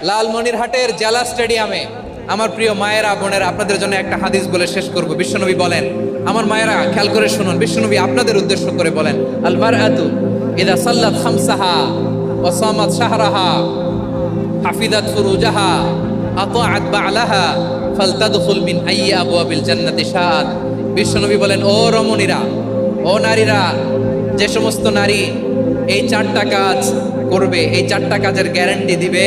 লালমনিরহাটের জেলা স্টেডিয়ামে আমার প্রিয় মায়েরা বোনেরা, আপনাদের জন্য একটা হাদিস বলে শেষ করব। বিশ্বনবী বলেন, আমার মায়েরা খেয়াল করে শুনুন, বিশ্বনবী আপনাদের উদ্দেশ্য করে বলেন, আল মারআতু ইযা সাল্লাত খামসাহা ওয়া সামাত শাহরাহা হাফিজাত ফুরুজাহা আতাআত বা'লাহা ফালতাদখুল মিন আইয়ি আবওয়াবিল জান্নাতি শাআত। বিশ্বনবী বলেন, ও রমণীরা, ও নারীরা, যে সমস্ত নারী এই চারটা কাজ করবে, এই চারটা কাজের গ্যারান্টি দিবে,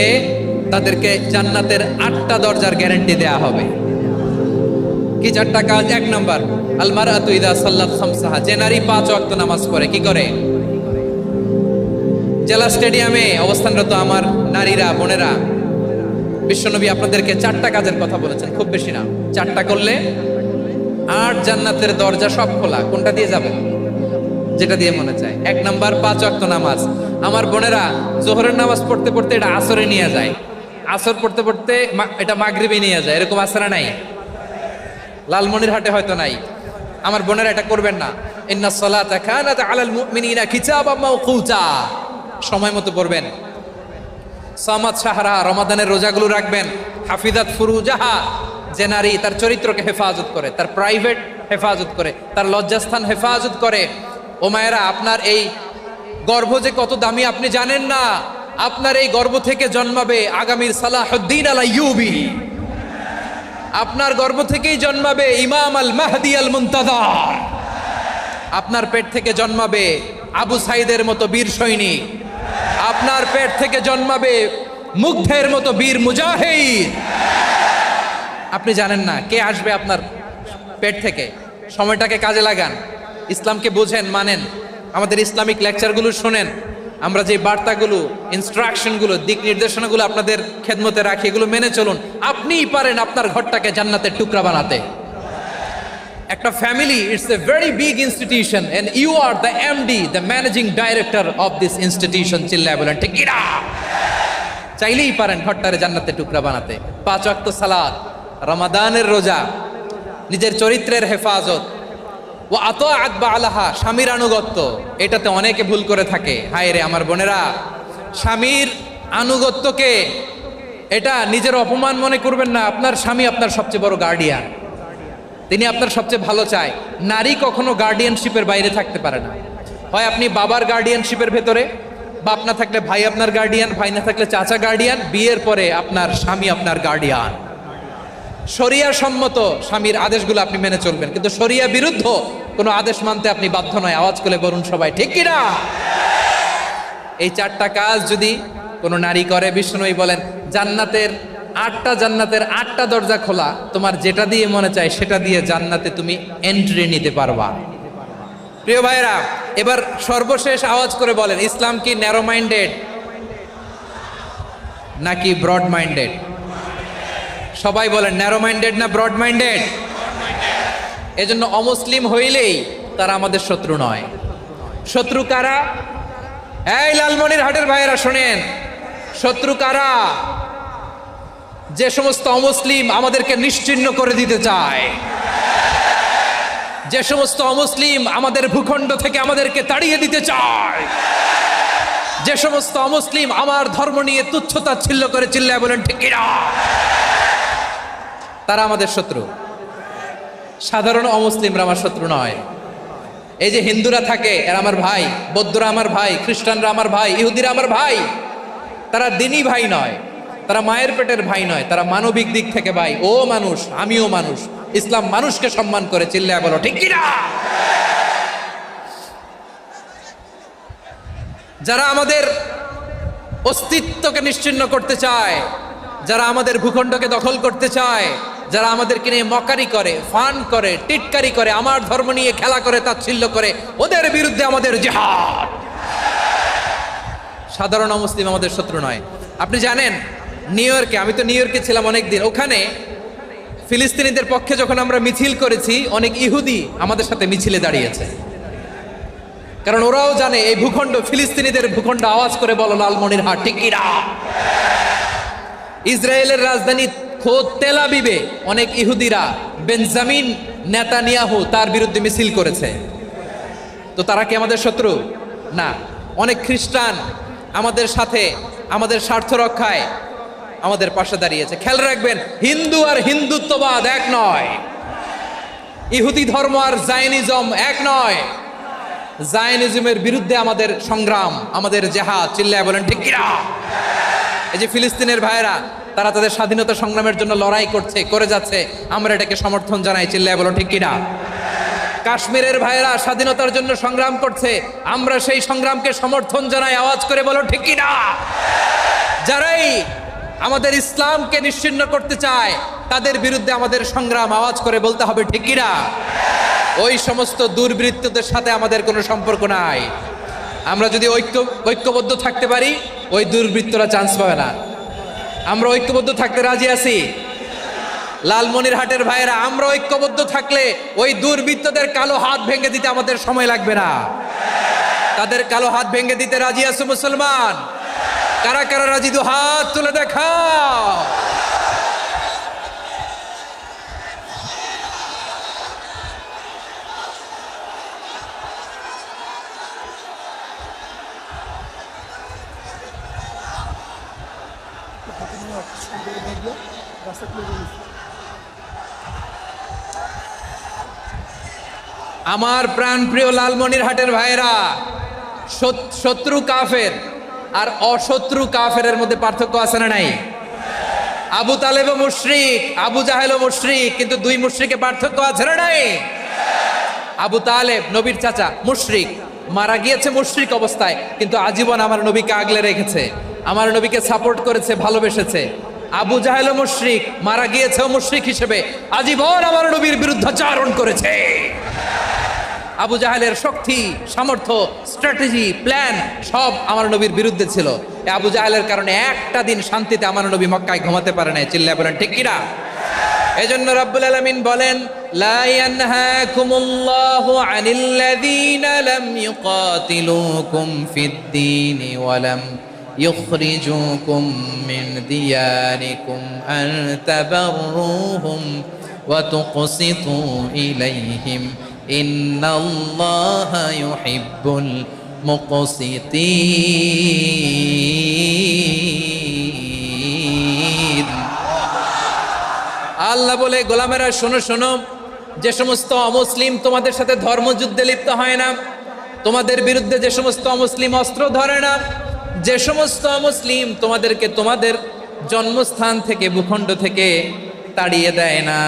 তাদেরকে জান্নাতের 8টা দরজার গ্যারান্টি দেয়া হবে। কি চারটা কাজ? 1 নম্বর, আল মারআতু ইযা সাল্লাত খামসাহা, যে নারী 5 ওয়াক্ত নামাজ পড়ে। কি করে? জেলা স্টেডিয়ামে অবস্থানরত আমার নারীরা বোনেরা, বিশ্বনবী আপনাদেরকে 4টা কাজের কথা বলেছেন, খুব বেশি না। 4টা করলে 8 জান্নাতের দরজা সব খোলা। কোনটা দিয়ে যাবে? যেটা দিয়ে মনে চায়। 1 নাম্বার 5 ওয়াক্ত নামাজ। আমার বোনেরা জোহরের নামাজ পড়তে পড়তে এটা আসরে নিয়ে যায়, আসর পড়তে পড়তে এটা মাগরিবে নিয়ে যায়। এরকম আসরা নাই? লালমনিরহাটে হয়তো নাই। আমার বোনেরা এটা করবেন না। ইন্নাস সালাতা কানাত আলাল মুমিনিনা কিতাবাম মাওকুতা, সময় মতো পড়বেন। সামাত শাহরা, রমাদানের রোজাগুলো রাখবেন। হাফিজাত ফুরুজাহা, যে নারী তার চরিত্রকে হেফাজত করে, তার প্রাইভেট হেফাজত করে, তার লজ্জাস্থান হেফাজত করে। ও মায়েরা, আপনার এই গর্ভ যে কত দামি আপনি জানেন না। আপনার এই গর্ভ থেকে জন্মাবে আগামীর সালাহুদ্দিন আল আইয়ুবী। আপনার গর্ভ থেকেই জন্মাবে ইমাম আল মাহদি আল মুনতাজার। আপনার পেট থেকে জন্মাবে আবু সাইদের মতো বীর সৈনিক। আপনার পেট থেকে জন্মাবে মুগ্ধের মতো বীর মুজাহিদ। আপনি জানেন না কে আসবে আপনার পেট থেকে। সময়টাকে কাজে লাগান, ইসলামকে বোঝেন, মানেন, আমাদের ইসলামিক লেকচারগুলো শোনেন। আমরা যে বার্তাগুলো, ইনস্ট্রাকশনগুলো, দিক নির্দেশনাগুলো আপনাদের খেদমতে রাখি, এগুলো মেনে চলুন। আপনিই পারেন আপনার ঘরটাকে জান্নাতের টুকরা বানাতে। একটা family, it's a very big institution and you are the MD, the managing director of this institution. চিল্লায় বলেন ঠিক কিনা? চাইলেই পারেন ঘরটারে জান্নাতের টুকরা বানাতে। 5 ওয়াক্ত সালাত, রমাদানের রোজা, নিজের চরিত্রের হেফাজত, ও আতাআত বা'লাহা, স্বামীর আনুগত্য। এটাতে অনেকে ভুল করে থাকে। হায় রে আমার বোনেরা, স্বামীর আনুগত্যকে এটা নিজের অপমান মনে করবেন না। আপনার স্বামী আপনার সবচেয়ে বড় গার্ডিয়ান, তিনি আপনার সবচেয়ে ভালো চায়। নারী কখনো গার্ডিয়ানশিপের বাইরে থাকতে পারে না। হয় আপনি বাবার গার্ডিয়ানশিপের ভেতরে, বাপ না থাকলে ভাই আপনার গার্ডিয়ান, ভাই না থাকলে চাচা গার্ডিয়ান, বিয়ের পরে আপনার স্বামী আপনার গার্ডিয়ান। শরিয়া সম্মত স্বামীর আদেশগুলো আপনি মেনে চলবেন, কিন্তু শরিয়া বিরুদ্ধ কোনো আদেশ মানতে আপনি বাধ্য নয়। আওয়াজ করে বলুন সবাই ঠিক কিনা? এই 4টা কাজ যদি কোনো নারী করে, বিষ্ণুই বলেন জান্নাতের 8টা দরজা খোলা। তোমার যেটা দিয়ে মনে চায় সেটা দিয়ে জান্নাতে তুমি এন্ট্রি নিতে পারবা। প্রিয় ভাইরা, এবার সর্বশেষ আওয়াজ করে বলেন, ইসলাম কি ন্যারো মাইন্ডেড নাকি ব্রড মাইন্ডেড? সবাই বলেন ন্যারো মাইন্ডেড না ব্রড মাইন্ডেড? এজন্য অমুসলিম হইলেই তারা আমাদের শত্রু নয়। শত্রু কারা? এই লালমনিরহাটের ভাইয়েরা শোনেন, শত্রু কারা? যে সমস্ত অমুসলিম আমাদেরকে নিশ্চিহ্ন করে দিতে চায়, যে সমস্ত অমুসলিম আমাদের ভূখণ্ড থেকে আমাদেরকে তাড়িয়ে দিতে চায়, যে সমস্ত অমুসলিম আমার ধর্ম নিয়ে তুচ্ছতাচ্ছিল্য করে, চিল্লায় বলেন ঠিক কিনা? তারা আমাদের শত্রু। সাধারণ অমুসলিমরা আমার শত্রু নয়। এই যে হিন্দুরা থাকে, এরা আমার ভাই, বৌদ্ধরা আমার ভাই, খ্রিস্টানরা আমার ভাই, ইহুদিরা আমার ভাই। তারা দিনই ভাই নয়, তারা মায়ের পেটের ভাই নয়, তারা মানবিক দিক থেকে ভাই। ও মানুষ, আমিও মানুষ। ইসলাম মানুষকে সম্মান করে, চিল্লায় বলো ঠিক কিনা? যারা আমাদের অস্তিত্বকে নিশ্চিহ্ন করতে চায়, যারা আমাদের ভূখণ্ডকে দখল করতে চায়, যারা আমাদেরকে নিয়ে মকারি করে, ফান করে, টিটকারি করে, আমার ধর্ম নিয়ে খেলা করে, তাচ্ছিল্য করে, ওদের বিরুদ্ধে আমাদের জিহাদ। সাধারণ মুসলিম আমাদের শত্রু নয়। আপনি জানেন নিউ ইয়র্কে, আমি তো নিউ ইয়র্কে ছিলাম অনেকদিন, ওখানে ফিলিস্তিনিদের পক্ষে যখন আমরা মিছিল করেছি, অনেক ইহুদি আমাদের সাথে মিছিলে দাঁড়িয়েছে। কারণ ওরাও জানে এই ভূখণ্ড ফিলিস্তিনিদের ভূখণ্ড। আওয়াজ করে বলো লালমনিরহাট ঠিক কিনা? ইসরায়েলের রাজধানী খোদ তেল আবিবে অনেক ইহুদিরা বেঞ্জামিন নেতানিয়াহু তার বিরুদ্ধে মিছিল করেছে। তো তারা কি আমাদের শত্রু? না। অনেক খ্রিস্টান আমাদের সাথে আমাদের স্বার্থ রক্ষায় আমাদের পাশে দাঁড়িয়েছে। খেয়াল রাখবেন, হিন্দু আর হিন্দুত্ববাদ এক নয়, ইহুদি ধর্ম আর জায়নিজম এক নয়। জায়নিজমের বিরুদ্ধে আমাদের সংগ্রাম, আমাদের জেহাদ, চিল্লায় বলেন ঠিক কিনা? এই যে ফিলিস্তিনের ভাইয়েরা, তারা তাদের স্বাধীনতা সংগ্রামের জন্য লড়াই করছে, করে যাচ্ছে, আমরা এটাকে সমর্থন জানাই, চিল্লায় বলেন ঠিক কিনা? কাশ্মীরের ভাইয়েরা স্বাধীনতার জন্য সংগ্রাম করছে, আমরা সেই সংগ্রামকে সমর্থন জানাই, আওয়াজ করে বলো ঠিক কিনা? যারাই আমাদের ইসলামকে নিশ্চিহ্ন করতে চায় তাদের বিরুদ্ধে আমাদের সংগ্রাম, আওয়াজ করে বলতে হবে ঠিক কিনা? ওই সমস্ত দুর্বৃত্তদের সাথে আমাদের কোনো সম্পর্ক নাই। আমরা যদি ঐক্যবদ্ধ থাকতে পারি, ওই দুর্বৃত্তরা চান্স পাবে না। আমরা ঐক্যবদ্ধ থাকতে রাজি আছি। লালমনিরহাটের ভাইয়েরা, আমরা ঐক্যবদ্ধ থাকলে ওই দুর্বৃত্তদের কালো হাত ভেঙে দিতে আমাদের সময় লাগবে না। তাদের কালো হাত ভেঙে দিতে রাজি আছে মুসলমান? কারা কারা রাজি? দু হাত তুলে দেখাও। আমার প্রাণ প্রিয় লালমনিরহাটের ভাইয়েরা, শত্রু কাফের আর অশত্রু কাফেরের মধ্যে পার্থক্য আছে না নাই? আবু তালেবও মুশরিক, আবু জাহেলও মুশরিক, কিন্তু দুই মুশরিকে পার্থক্য আছে না নাই? আবু তালেব নবীর চাচা, মুশরিক, মারা গিয়েছে মুশরিক অবস্থায়, কিন্তু আজীবন আমার নবীকে আগলে রেখেছে, আমার নবীকে সাপোর্ট করেছে, ভালোবেসেছে। আবু জাহেলও মুশরিক, মারা গিয়েছেও মুশরিক হিসেবে, আজীবন আমার নবীর বিরুদ্ধাচারণ করেছে। আবু জাহেলের শক্তি, সামর্থ্য, স্ট্র্যাটেজি, প্ল্যান সব আমার নবীর বিরুদ্ধে ছিল। আবু জাহেলের কারণে একটা দিন শান্তিতে আমার নবী মক্কায় ঘুমাতে পারে নাই, চিল্লায় বলেন ঠিক কিনা? এজন্য রব্বুল আলামিন বলেন, লা ইয়ানহাকুমুল্লাহু আনিল্লাযীনা লাম ইউকাতিলুকুম ফিদ-দীনি ওয়া লাম ইখরিজুকুম মিন দিয়ারিকুম আন তাবাররুহুম ওয়া তুকসিতু ইলাইহিম ইন্নাল্লাহা ইউহিব্বুল মুকসিতিন। আল্লাহ বলে, গোলামেরা শোনো শোনো, যে সমস্ত অমুসলিম তোমাদের সাথে ধর্মযুদ্ধে লিপ্ত হয় না, তোমাদের বিরুদ্ধে যে সমস্ত অমুসলিম অস্ত্র ধরে না, যে সমস্ত অমুসলিম তোমাদেরকে তোমাদের জন্মস্থান থেকে, ভূখণ্ড থেকে তাড়িয়ে দেয় না,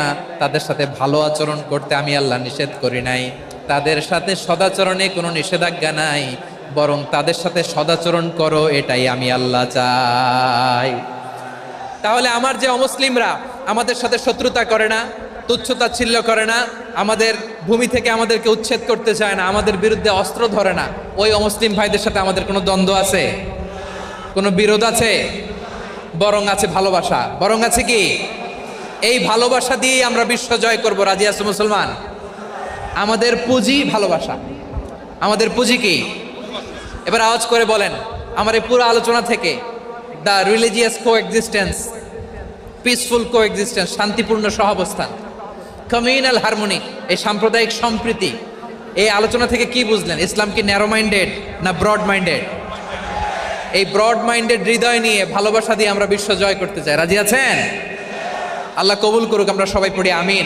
তাদের সাথে ভালো আচরণ করতে আমি আল্লাহ নিষেধ করি নাই। তাদের সাথে সদাচরণে কোনো নিষেধাজ্ঞা নাই, বরং তাদের সাথে সদাচরণ করো, এটাই আমি আল্লাহ চাই। তাহলে আমার যে অমুসলিমরা আমাদের সাথে শত্রুতা করে না, তুচ্ছতাচ্ছিল্য করে না, আমাদের ভূমি থেকে আমাদেরকে উচ্ছেদ করতে চায় না, আমাদের বিরুদ্ধে অস্ত্র ধরে না, ওই অমুসলিম ভাইদের সাথে আমাদের কোনো দ্বন্দ্ব আছে? কোনো বিরোধ আছে? বরং আছে ভালোবাসা। বরং আছে কি? এই ভালোবাসা দিয়ে আমরা বিশ্ব জয় করব। রাজি আছো মুসলমান? আমাদের পুঁজি ভালোবাসা। আমাদের পুঁজি কি? এবার আওয়াজ করে বলেন, আমার এই পুরো আলোচনা থেকে the religious coexistence, peaceful coexistence, শান্তিপূর্ণ সহাবস্থান, কমিউনাল হারমোনি, এই সাম্প্রদায়িক সম্প্রীতি, এই আলোচনা থেকে কি বুঝলেন? ইসলাম কি ন্যারো মাইন্ডেড না ব্রড মাইন্ডেড? এই ব্রড মাইন্ডেড হৃদয় নিয়ে, ভালোবাসা দিয়ে আমরা বিশ্ব জয় করতে চাই। রাজি আছেন? আল্লাহ কবুল করুক। আমরা সবাই পড়ি আমিন।